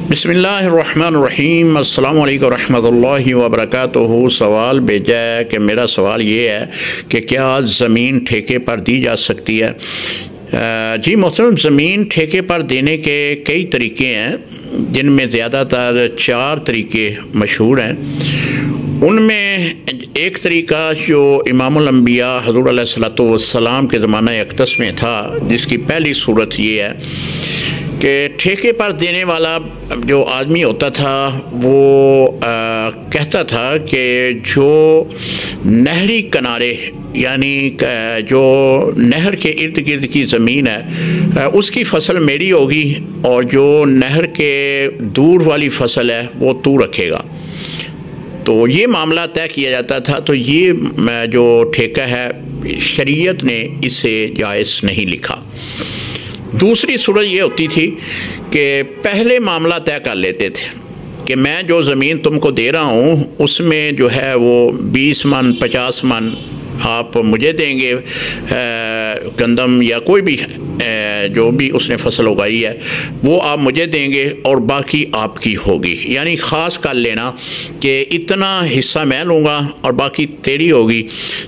बिस्मिल्लाहिर्रहमानिर्रहीम अस्सलामु अलैकुम रहमतुल्लाहि व बरकातुहू। सवाल भेजा है कि मेरा सवाल ये है कि क्या ज़मीन ठेके पर दी जा सकती है। जी मोहतरम, ज़मीन ठेके पर देने के कई तरीके हैं, जिनमें ज़्यादातर 4 तरीके मशहूर हैं। उनमें एक तरीका जो इमामुल अंबिया हुज़ूर अलैहिस्सलातु वस्सलाम के ज़माना अक़दस में था, जिसकी पहली सूरत ये है कि ठेके पर देने वाला जो आदमी होता था वो कहता था कि जो नहरी किनारे यानी जो नहर के इर्द गिर्द की ज़मीन है उसकी फसल मेरी होगी, और जो नहर के दूर वाली फसल है वो तू रखेगा। तो ये मामला तय किया जाता था। तो ये जो ठेका है शरीयत ने इसे जायज़ नहीं लिखा। दूसरी सूरत ये होती थी कि पहले मामला तय कर लेते थे कि मैं जो ज़मीन तुमको दे रहा हूँ उसमें जो है वो 20 मन 50 मन आप मुझे देंगे, गंदम या कोई भी जो भी उसने फसल उगाई है वो आप मुझे देंगे और बाकी आपकी होगी। यानी ख़ास कर लेना कि इतना हिस्सा मैं लूँगा और बाकी तेरी होगी।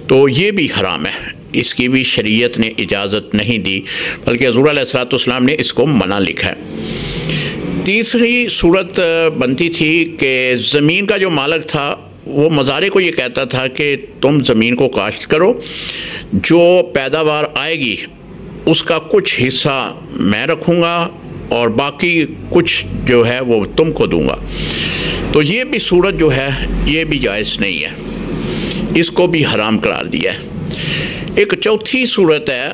तो ये भी हराम है, इसकी भी शरीयत ने इजाज़त नहीं दी, बल्कि हुज़ूर अलैहिस्सलाम ने इसको मना लिखा है। तीसरी सूरत बनती थी कि ज़मीन का जो मालिक था वो मज़ारे को ये कहता था कि तुम ज़मीन को काश्त करो, जो पैदावार आएगी उसका कुछ हिस्सा मैं रखूँगा और बाकी कुछ जो है वो तुमको दूँगा। तो ये भी सूरत जो है ये भी जायज़ नहीं है, इसको भी हराम करार दिया है। एक चौथी सूरत है,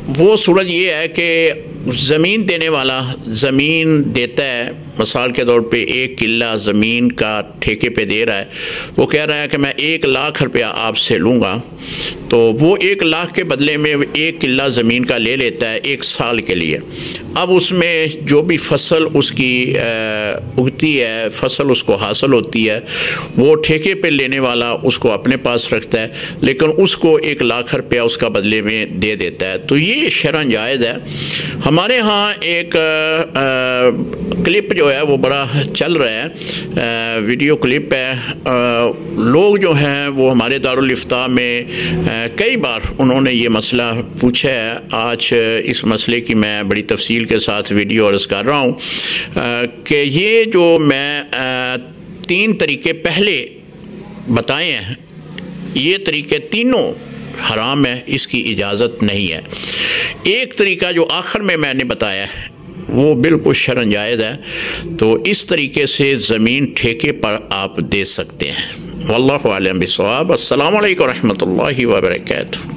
वो सूरत ये है कि ज़मीन देने वाला ज़मीन देता है, मिसाल के तौर पे 1 किला ज़मीन का ठेके पे दे रहा है, वो कह रहा है कि मैं 1 लाख रुपया आपसे लूँगा। तो वो 1 लाख के बदले में 1 किला ज़मीन का ले लेता है 1 साल के लिए। अब उसमें जो भी फसल उसकी उगती है, फसल उसको हासिल होती है, वो ठेके पे लेने वाला उसको अपने पास रखता है, लेकिन उसको 1 लाख रुपया उसका बदले में दे देता है। तो ये शरअन जायज़ है। हमारे यहाँ एक क्लिप जो है वो बड़ा चल रहा है, वीडियो क्लिप है। लोग जो हैं वो हमारे दारुल इफ्ता में कई बार उन्होंने ये मसला पूछा है। आज इस मसले की मैं बड़ी तफसील के साथ वीडियो अर्ज़ कर रहा हूँ कि ये जो मैं 3 तरीके पहले बताए हैं, ये तरीके तीनों हराम है, इसकी इजाज़त नहीं है। एक तरीका जो आखिर में मैंने बताया है वो बिल्कुल शरअन जायज़ है। तो इस तरीके से ज़मीन ठेके पर आप दे सकते हैं। वल्लाहु आलम बिस्सवाब। अस्सलामु अलैकुम रहमतुल्लाहि व बरकातुहू।